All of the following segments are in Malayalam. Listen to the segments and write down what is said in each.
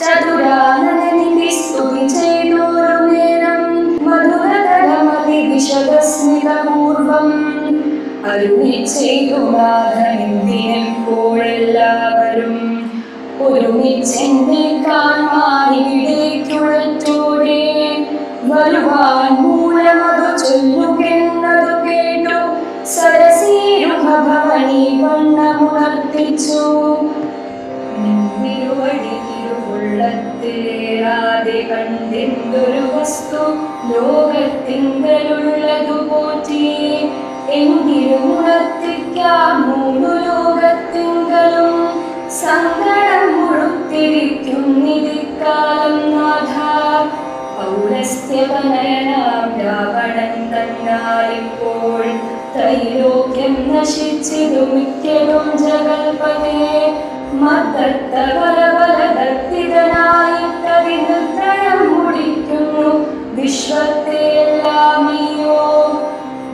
ചതുരാനനനിധി സ്തുതി ചെയ്തോരു നേരം മധുരതരമതി വിശദസ്മിതപൂർവം അരുളി ചെയ്തു നാഥനെന്തിനെപ്പോഴെല്ലാവരും ഒരുമിച്ചെന്നെ കാണാനിവിടേക്കുഴറ്റോടെ വരുവാൻ മൂലമതു ചൊല്ലുകെന്നതു കേട്ടു സരസീരുഭവനി വണ്ണമുണർത്തിച്ചു. നിന്നിരുവടി തിരുവുള്ളത്തിലേറാതെ കണ്ടെന്തൊരു വസ്തു ലോകത്തിങ്കലുള്ളതു പോറ്റി എങ്കിലും ഉണർത്തിക്കാം മൂന്നു ലോകത്തിങ്കലും സങ്കടം മുഴുത്തിരിക്കുന്നിരിക്കാലം നാഥ. പൗരസ്ത്യവനയനാം രാവണൻ തന്നാലിപ്പോൾ ത്രൈലോക്യം നശിച്ചിതു മിക്കതും ജഗൽപതേ മദ്ദത്തബലബലദർത്തിതനായിട്ടതിനുത്രയം മുടിക്കുന്നു വിശ്വത്തെയെല്ലാമയ്യോ.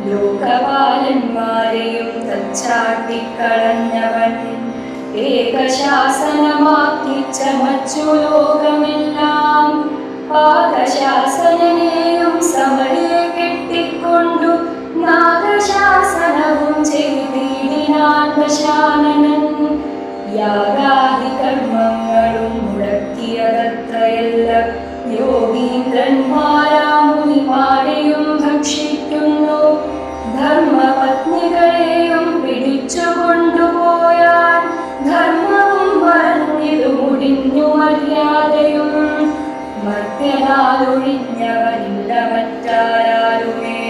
ലോകപാലന്മാരെയും തച്ചാട്ടിക്കളഞ്ഞവൻ ഏകശാസനമാക്കി ചമച്ചു ലോകമെല്ലാം. പാകശാസനനെയും സമരെ കെട്ടിക്കൊണ്ടു നാഗശാസനവും ചെയ്തിടിനാൻ ദശാനനൻ. യാഗാദി കർമ്മങ്ങളും മുടക്കിയതത്രയല്ല യോഗീന്ദ്രന്മാരാമുനിമാരെയും ഭക്ഷിക്കുന്നു. ധർമ്മപത്നികളെയും പിടിച്ചു കൊണ്ടുപോയാൽ ധർമ്മവും പറഞ്ഞിതു മുടിഞ്ഞു മര്യാദയും. മർത്യനാലൊഴിഞ്ഞവനില്ല മറ്റാരാലുമേ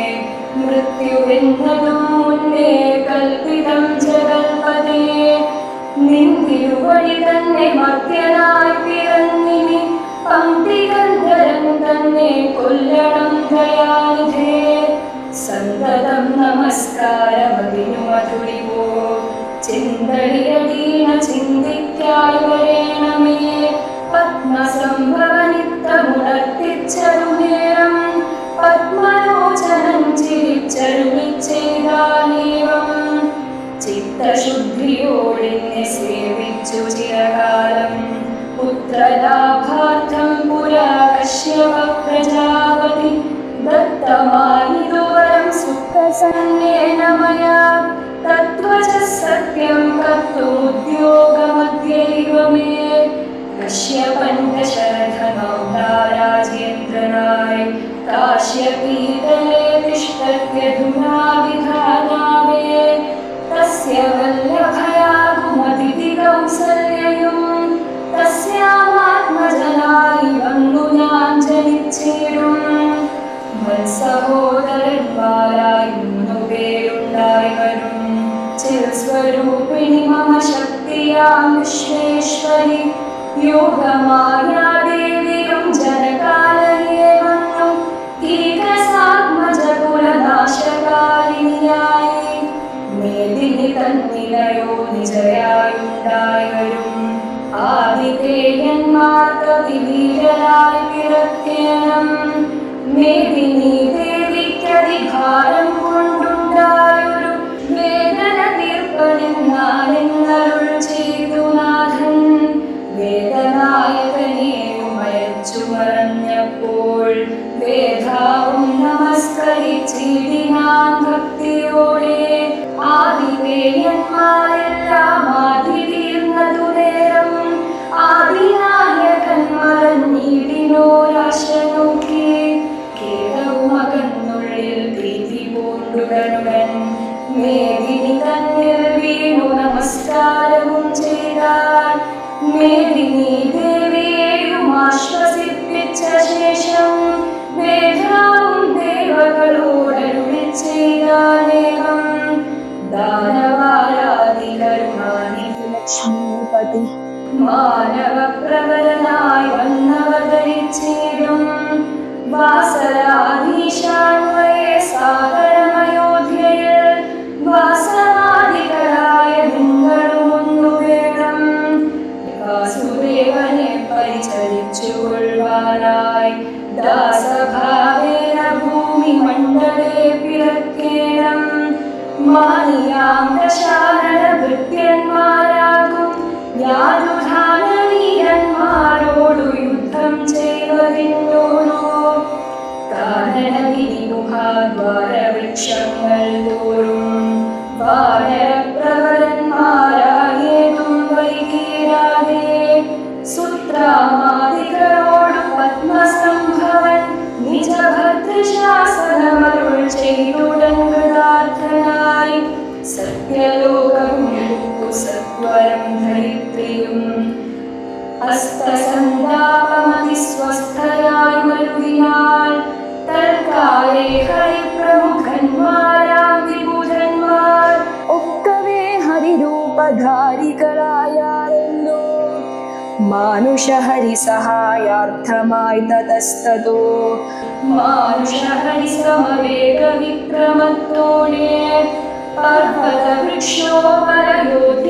മൃത്യുവെന്നതും മുന്നേ കൽപ്പിതം ജഗൽപതേ. നിന്തിരുവഴി തന്നെ മർത്യനായി പിറന്നിനി പങ്ക്തികന്ധരം തന്നെ കൊല്ലണം ദയാനിധേ. സന്തതം നമസ്കാരമതിനു മധുരിവോ ചിന്തടിയടീന ചിന്തിക്കായി വരേണമേ. പത്മസംഭവനിത്തമുണർത്തിച്ചരു നേരം പത്മലോചനം ചിരിച്ചരുളി ചെയ്താനേവം. ചിത്തശുദ്ധിയോടെന്നെ സേവിച്ചു ചിരകാലം പുത്രലാഭാർത്ഥം പുരാ കശ്യപ പ്രജാപതി ദത്തമായിതുവരം സുപ്രസന്നേന മയാ. തത്വചഃ സത്യം കർത്തുമുദ്യോഗമദ്യൈവ മേ. കശ്യപൻ ദശരഥനൗകാരാജേന്ദ്രനായി കാശ്യപീതലേ തിഷ്ഠത്യധുനാ വിധാനാവേ. തസ്യ വല്ലഭയാകുമതിഥി കൗസല്യയും തസ്യാമാത്മജനായി വന്നു ഞാൻ ജനിച്ചിടും. സഹോദരന്മാരായി 3 പേരുണ്ടായി വരും. ചിൽസ്വരൂപിണി മമ ശക്തിയാം വിശ്വേശ്വരി യോഗമായാദേവിയും ജനകാലയെ വന്നു കീകസാത്മജകുലനാശകാരിണിയായി. മേദിനി തന്നിലയോ നിജയായുണ്ടായി വരും. ആദിതേയന്മാർ കവിവീരരായി പിറക്കേണം. മേദിനി ദേവിക്കധികാരം കൊണ്ടുണ്ടായൊരു വേദന തീർപ്പനെന്നാലെന്നരുൾ ചെയ്തു നാഥൻ. വേദനായകനെയും അയച്ചു മറഞ്ഞപ്പോൾ വേദാവും നമസ്കരിച്ചിടിനാൻ ഭക്തിയോടെ. ആദിതേയന്മാരെല്ലാം ആദി തീർന്നതു നേരം ആദിനായകൻ മറഞ്ഞിടിനോരാശ നോക്കി. കേരവുമകന്നുള്ളിൽ പ്രീതി പൂണ്ടുടനുടൻ മേദിനി തന്നിൽ വീണു നമസ്കാരവും ചെയ്താൽ. മേദിനി ദേവിയെയും ആശ്വസിപ്പിച്ച ശേഷം വേദാവും ദേവകളോടരുളി ചെയ്താനേകം. ദാനവാരാതി കരുണാനിധി ലക്ഷ്മീപതി മാനവപ്രവരനായി വന്നവതരിച്ചിടും. വാസരാധീശാന്വയെ സാഗരമയോധ്യയിൽ വാസവാദികളായ നിങ്ങളുമൊന്നു വേണം. വാസുദേവനെ പരിചരിച്ചു കൊള്ളുവാനായി ദാസഭാവേന ഭൂമി മണ്ഡലേ പിറക്കേണം. മാനിയാം ദശാനന ഭൃത്യന്മാരാകും യാതുധാനവീരന്മാരോടു ദ്വാരവൃക്ഷങ്ങൾ തോറും വാനരപ്രവരന്മാരായേതും വൈകീരാതെ സുത്രാമാദികളോട് പത്മസംഭവൻ നിജഭദ്രശാസനമരുൾ ചെയ്തുടൻ കൃതാർത്ഥനായി സത്യലോകം എടുത്തു സത്വരം ധരിത്രിയും ഹസ്തസന്താപമതിസ്വസ്ഥയായി മരുവിനാൽ തൽക്കാലേ ഹരിപ്രമുഖന്മാരാം വിബുധന്മാർ ഒക്കവേ ഹരിരൂപധാരികളായാരല്ലോ മാനുഷഹരി സഹായാർത്ഥമായി തതസ്തതോ മാനുഷഹരി സമവേഗ വിക്രമത്തോടെ പർവ്വതവൃക്ഷോപരയോധ